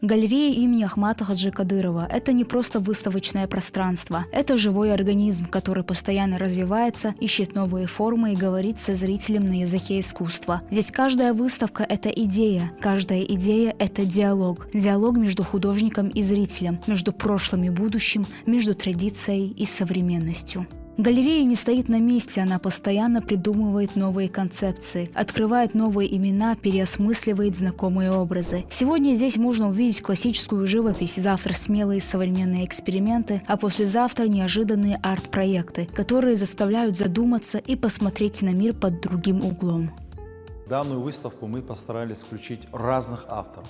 Галерея имени Ахмата Хаджи Кадырова – это не просто выставочное пространство. Это живой организм, который постоянно развивается, ищет новые формы и говорит со зрителем на языке искусства. Здесь каждая выставка – это идея, каждая идея – это диалог. Диалог между художником и зрителем, между прошлым и будущим, между традицией и современностью. Галерея не стоит на месте, она постоянно придумывает новые концепции, открывает новые имена, переосмысливает знакомые образы. Сегодня здесь можно увидеть классическую живопись, завтра смелые современные эксперименты, а послезавтра неожиданные арт-проекты, которые заставляют задуматься и посмотреть на мир под другим углом. Данную выставку мы постарались включить разных авторов.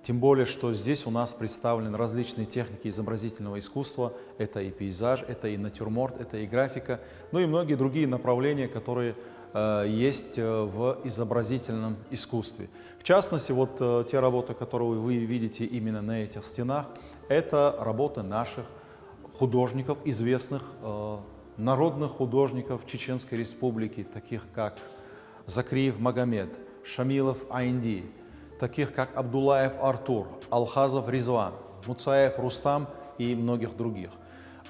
Тем более, что здесь у нас представлены различные техники изобразительного искусства. Это и пейзаж, это и натюрморт, это и графика, ну и многие другие направления, которые есть в изобразительном искусстве. В частности, вот те работы, которые вы видите именно на этих стенах, это работы наших художников, известных народных художников Чеченской Республики, таких как Закриев Магомед, Шамилов Айнди, таких как Абдуллаев Артур, Алхазов Ризван, Муцаев Рустам и многих других.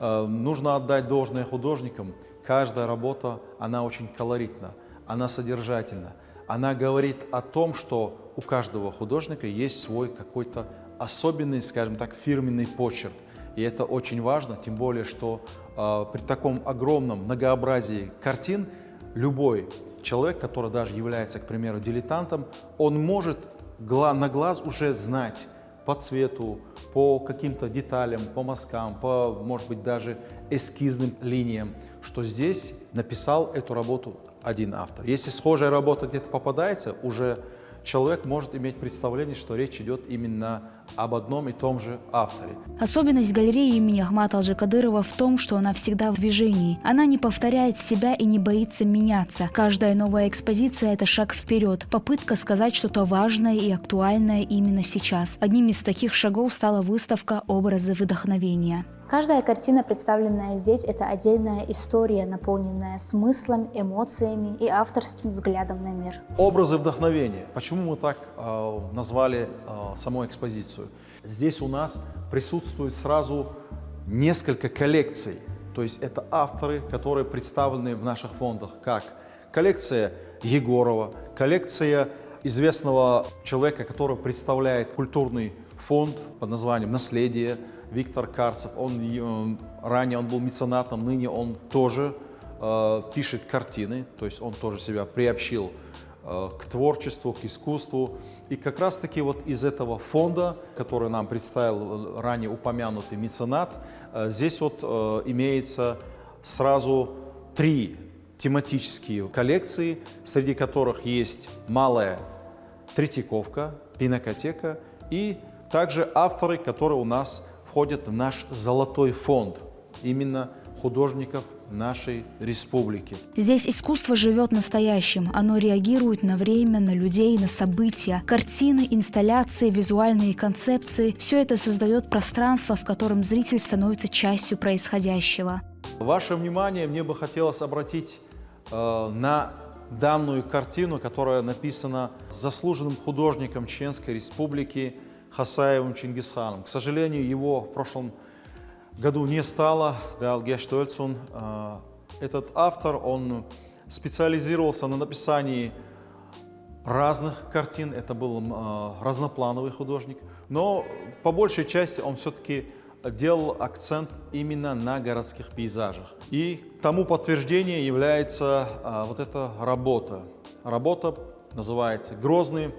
Нужно отдать должное художникам. Каждая работа, она очень колоритна, она содержательна. Она говорит о том, что у каждого художника есть свой какой-то особенный, скажем так, фирменный почерк. И это очень важно, тем более, что при таком огромном многообразии картин любой человек, который даже является, к примеру, дилетантом, он может на глаз уже знать по цвету, по каким-то деталям, по мазкам, по, может быть, даже эскизным линиям, что здесь написал эту работу один автор. Если схожая работа где-то попадается, уже человек может иметь представление, что речь идет именно об одном и том же авторе. Особенность галереи имени Ахмата Хаджи Кадырова в том, что она всегда в движении. Она не повторяет себя и не боится меняться. Каждая новая экспозиция – это шаг вперед, попытка сказать что-то важное и актуальное именно сейчас. Одним из таких шагов стала выставка «Образы вдохновения». Каждая картина, представленная здесь, это отдельная история, наполненная смыслом, эмоциями и авторским взглядом на мир. Образы вдохновения. Почему мы так назвали саму экспозицию? Здесь у нас присутствует сразу несколько коллекций. То есть это авторы, которые представлены в наших фондах, как коллекция Егорова, коллекция известного человека, который представляет культурный фонд под названием «Наследие», Виктор Карцев. Ранее он был меценатом, ныне он тоже пишет картины, то есть он тоже себя приобщил к творчеству, к искусству. И как раз-таки вот из этого фонда, который нам представил ранее упомянутый меценат, здесь вот имеется сразу 3 тематические коллекции, среди которых есть малая Третьяковка, пинакотека и также авторы, которые у нас входят в наш золотой фонд, именно художников нашей республики. Здесь искусство живет настоящим. Оно реагирует на время, на людей, на события. Картины, инсталляции, визуальные концепции – все это создает пространство, в котором зритель становится частью происходящего. Ваше внимание мне бы хотелось обратить на данную картину, которая написана заслуженным художником Чеченской Республики Хасаевым Чингисханом. К сожалению, его в прошлом году не стало. Этот автор, он специализировался на написании разных картин. Это был разноплановый художник. Но по большей части он все-таки делал акцент именно на городских пейзажах. И тому подтверждение является вот эта работа. Работа называется «Грозный».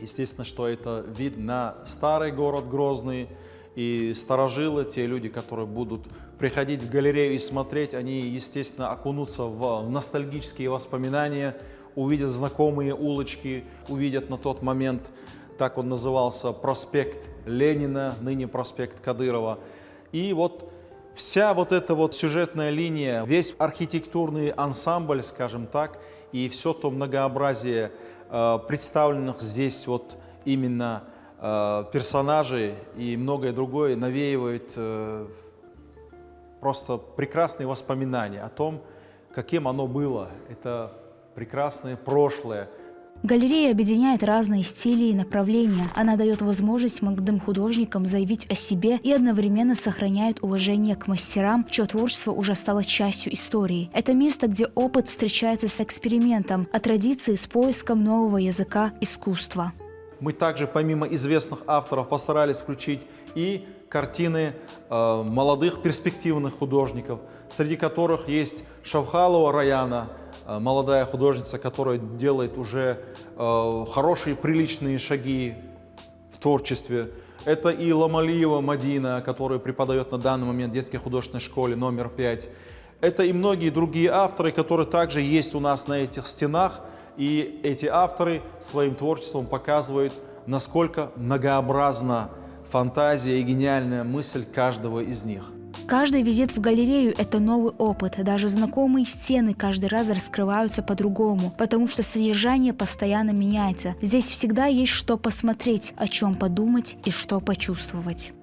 Естественно, что это вид на старый город Грозный, и старожилы, те люди, которые будут приходить в галерею и смотреть, они, естественно, окунутся в ностальгические воспоминания, увидят знакомые улочки, увидят на тот момент, так он назывался, проспект Ленина, ныне проспект Кадырова. И вот вся вот эта вот сюжетная линия, весь архитектурный ансамбль, скажем так, и все то многообразие представленных здесь вот именно персонажей и многое другое навеивает просто прекрасные воспоминания о том, каким оно было. Это прекрасное прошлое. Галерея объединяет разные стили и направления. Она дает возможность молодым художникам заявить о себе и одновременно сохраняет уважение к мастерам, чье творчество уже стало частью истории. Это место, где опыт встречается с экспериментом, а традиции с поиском нового языка искусства. Мы также, помимо известных авторов, постарались включить и картины молодых перспективных художников, среди которых есть Шавхалова Раяна, молодая художница, которая делает уже хорошие, приличные шаги в творчестве. Это и Ламалиева Мадина, которая преподает на данный момент в детской художественной школе номер 5. Это и многие другие авторы, которые также есть у нас на этих стенах. И эти авторы своим творчеством показывают, насколько многообразна фантазия и гениальная мысль каждого из них. Каждый визит в галерею – это новый опыт. Даже знакомые стены каждый раз раскрываются по-другому, потому что содержание постоянно меняется. Здесь всегда есть что посмотреть, о чем подумать и что почувствовать.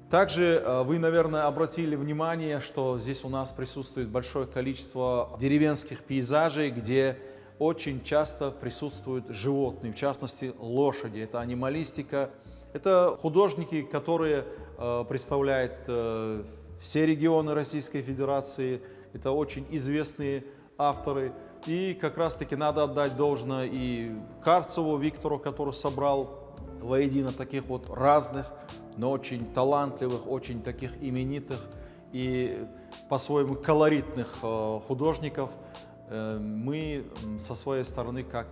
Также вы, наверное, обратили внимание, что здесь у нас присутствует большое количество деревенских пейзажей, где очень часто присутствуют животные, в частности лошади. Это анималистика. Это художники, которые представляют все регионы Российской Федерации. Это очень известные авторы. И как раз-таки надо отдать должное и Карцеву Виктору, который собрал воедино таких вот разных, но очень талантливых, очень таких именитых и по-своему колоритных художников. Мы со своей стороны, как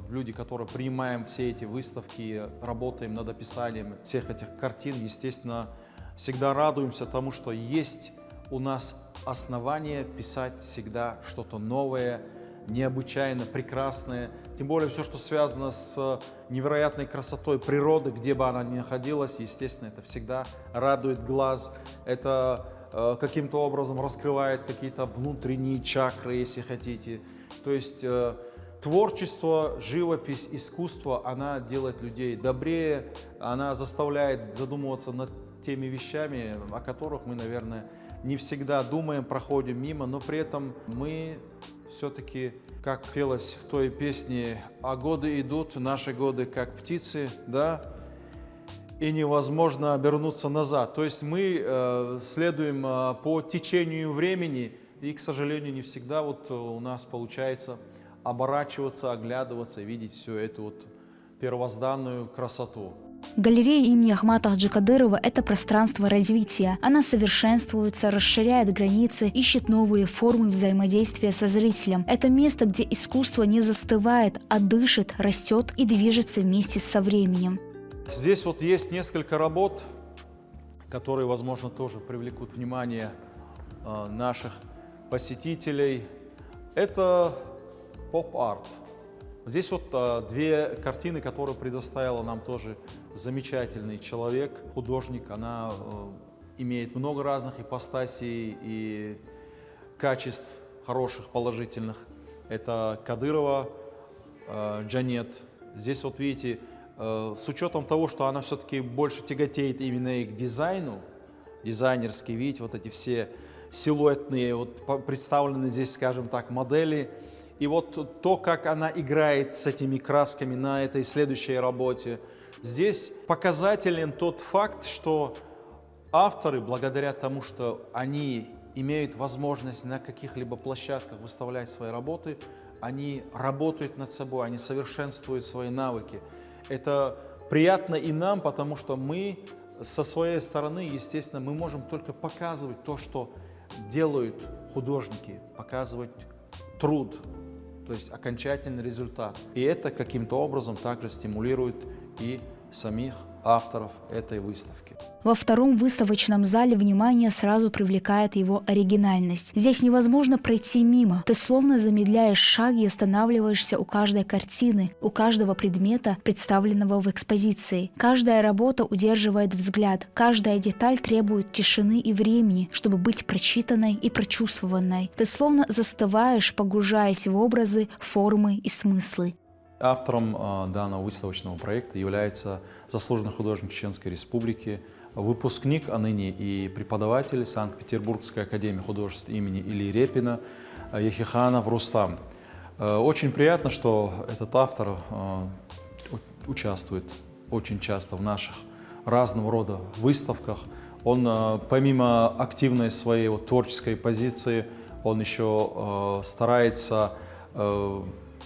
люди, которые принимаем все эти выставки, работаем над описанием всех этих картин, естественно, всегда радуемся тому, что есть у нас основания писать всегда что-то новое, необычайно прекрасное. Тем более все, что связано с невероятной красотой природы, где бы она ни находилась, естественно, это всегда радует глаз. Это каким-то образом раскрывает какие-то внутренние чакры, если хотите. То есть творчество, живопись, искусство, она делает людей добрее, она заставляет задумываться над теми вещами, о которых мы, наверное, не всегда думаем, проходим мимо, но при этом мы все-таки, как пелось в той песне, «А годы идут, наши годы как птицы», да, и невозможно обернуться назад. То есть мы следуем по течению времени, и, к сожалению, не всегда вот у нас получается оборачиваться, оглядываться, видеть всю эту вот первозданную красоту. Галерея имени Ахмата Хаджи Кадырова – это пространство развития. Она совершенствуется, расширяет границы, ищет новые формы взаимодействия со зрителем. Это место, где искусство не застывает, а дышит, растет и движется вместе со временем. Здесь вот есть несколько работ, которые, возможно, тоже привлекут внимание наших посетителей. Это поп-арт. Здесь вот две картины, которые предоставила нам тоже замечательный человек, художник. Она имеет много разных ипостасей и качеств хороших, положительных. Это Кадырова Джанет. Здесь вот видите, с учетом того, что она все-таки больше тяготеет именно и к дизайну, дизайнерский, видите, вот эти все силуэтные, вот представлены здесь, скажем так, модели. И вот то, как она играет с этими красками на этой следующей работе, здесь показателен тот факт, что авторы, благодаря тому, что они имеют возможность на каких-либо площадках выставлять свои работы, они работают над собой, они совершенствуют свои навыки. Это приятно и нам, потому что мы со своей стороны, естественно, мы можем только показывать то, что делают художники, показывать труд, то есть окончательный результат. И это каким-то образом также стимулирует и самих авторов этой выставки. Во втором выставочном зале внимание сразу привлекает его оригинальность. Здесь невозможно пройти мимо. Ты словно замедляешь шаг и останавливаешься у каждой картины, у каждого предмета, представленного в экспозиции. Каждая работа удерживает взгляд, каждая деталь требует тишины и времени, чтобы быть прочитанной и прочувствованной. Ты словно застываешь, погружаясь в образы, формы и смыслы. Автором данного выставочного проекта является заслуженный художник Чеченской Республики, выпускник, а ныне и преподаватель Санкт-Петербургской академии художеств имени Ильи Репина Яхиханов Рустам. Очень приятно, что этот автор участвует очень часто в наших разного рода выставках. Он, помимо активной своей творческой позиции, он еще старается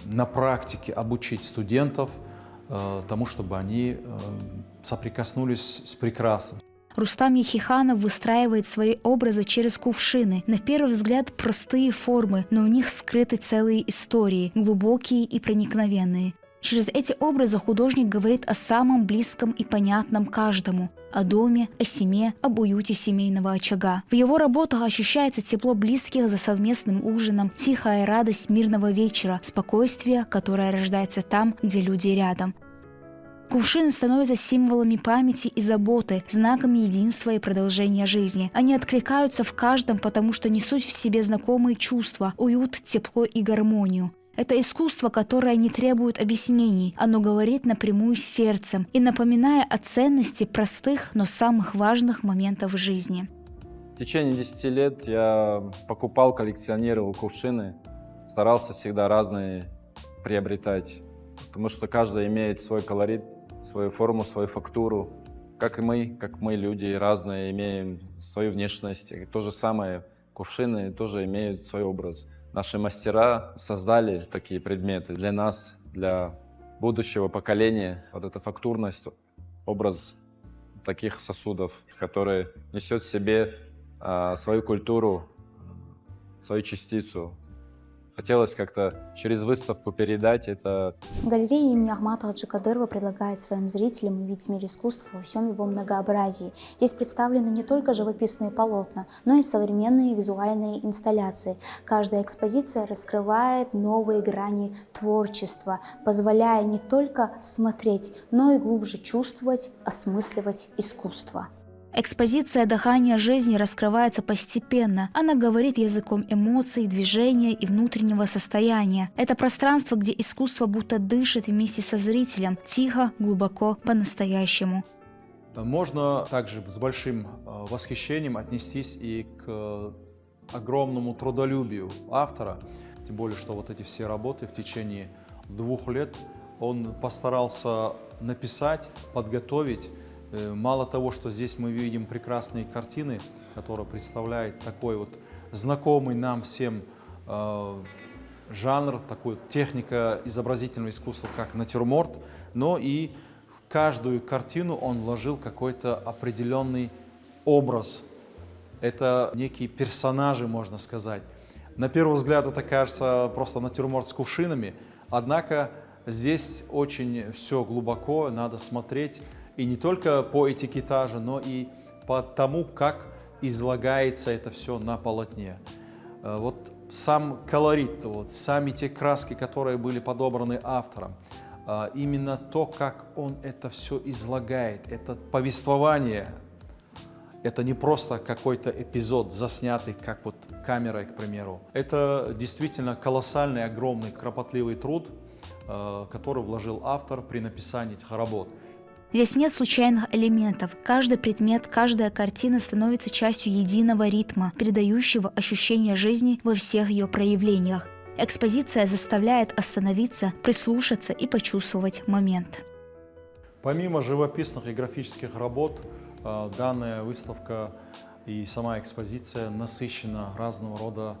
на практике обучить студентов тому, чтобы они соприкоснулись с прекрасным. Рустам Яхиханов выстраивает свои образы через кувшины. На первый взгляд простые формы, но в них скрыты целые истории, глубокие и проникновенные. Через эти образы художник говорит о самом близком и понятном каждому – о доме, о семье, об уюте семейного очага. В его работах ощущается тепло близких за совместным ужином, тихая радость мирного вечера, спокойствие, которое рождается там, где люди рядом. Кувшины становятся символами памяти и заботы, знаками единства и продолжения жизни. Они откликаются в каждом, потому что несут в себе знакомые чувства, уют, тепло и гармонию. Это искусство, которое не требует объяснений. Оно говорит напрямую с сердцем и напоминая о ценности простых, но самых важных моментов в жизни. В течение 10 лет я покупал, коллекционировал кувшины, старался всегда разные приобретать, потому что каждый имеет свой колорит, свою форму, свою фактуру. Как мы люди, разные, имеем свою внешность. И то же самое, кувшины тоже имеют свой образ. Наши мастера создали такие предметы для нас, для будущего поколения. Вот эта фактурность, образ таких сосудов, которые несет в себе свою культуру, свою частицу. Хотелось как-то через выставку передать это. Галерея имени Ахмата Хаджи-Кадырова предлагает своим зрителям увидеть мир искусства во всем его многообразии. Здесь представлены не только живописные полотна, но и современные визуальные инсталляции. Каждая экспозиция раскрывает новые грани творчества, позволяя не только смотреть, но и глубже чувствовать, осмысливать искусство. Экспозиция «Дыхание жизни» раскрывается постепенно. Она говорит языком эмоций, движения и внутреннего состояния. Это пространство, где искусство будто дышит вместе со зрителем, тихо, глубоко, по-настоящему. Можно также с большим восхищением отнестись и к огромному трудолюбию автора. Тем более, что вот эти все работы в течение 2 лет он постарался написать, подготовить. Мало того, что здесь мы видим прекрасные картины, которые представляют такой вот знакомый нам всем жанр, такую техника изобразительного искусства, как натюрморт, но и в каждую картину он вложил какой-то определенный образ. Это некие персонажи, можно сказать. На первый взгляд это кажется просто натюрморт с кувшинами, однако здесь очень все глубоко, надо смотреть. И не только по этикетажу, но и по тому, как излагается это все на полотне. Вот сам колорит, вот сами те краски, которые были подобраны автором, именно то, как он это все излагает, это повествование, это не просто какой-то эпизод, заснятый как вот камерой, к примеру. Это действительно колоссальный, огромный, кропотливый труд, который вложил автор при написании этих работ. Здесь нет случайных элементов. Каждый предмет, каждая картина становится частью единого ритма, передающего ощущение жизни во всех ее проявлениях. Экспозиция заставляет остановиться, прислушаться и почувствовать момент. Помимо живописных и графических работ, данная выставка и сама экспозиция насыщена разного рода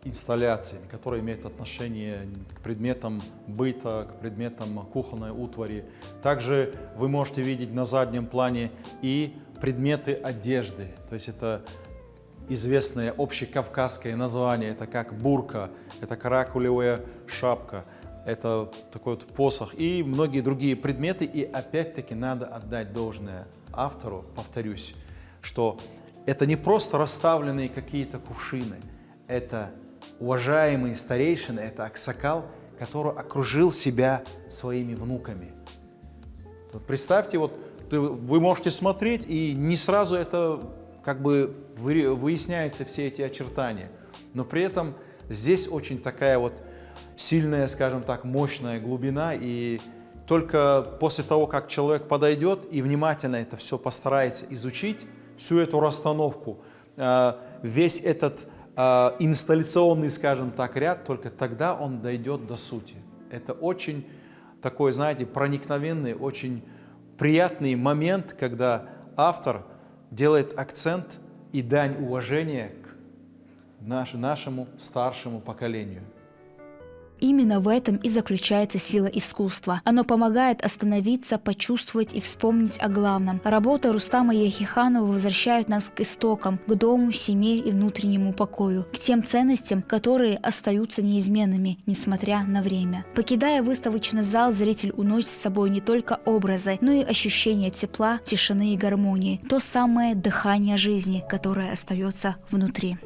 инсталляциями, которые имеют отношение к предметам быта, к предметам кухонной утвари. Также вы можете видеть на заднем плане и предметы одежды. То есть это известное общекавказское название, это как бурка, это каракулевая шапка, это такой вот посох и многие другие предметы. И опять-таки надо отдать должное автору, повторюсь, что это не просто расставленные какие-то кувшины, это уважаемый старейшина, это аксакал, который окружил себя своими внуками. Вот представьте, вот вы можете смотреть, и не сразу это как бы выясняются все эти очертания. Но при этом здесь очень такая вот сильная, скажем так, мощная глубина, и только после того, как человек подойдет и внимательно это все постарается изучить, всю эту расстановку, весь этот инсталляционный, скажем так, ряд, только тогда он дойдет до сути. Это очень такой, знаете, проникновенный, очень приятный момент, когда автор делает акцент и дань уважения к нашему старшему поколению. Именно в этом и заключается сила искусства. Оно помогает остановиться, почувствовать и вспомнить о главном. Работа Рустама Яхиханова возвращают нас к истокам, к дому, семье и внутреннему покою, к тем ценностям, которые остаются неизменными, несмотря на время. Покидая выставочный зал, зритель уносит с собой не только образы, но и ощущение тепла, тишины и гармонии, то самое дыхание жизни, которое остается внутри.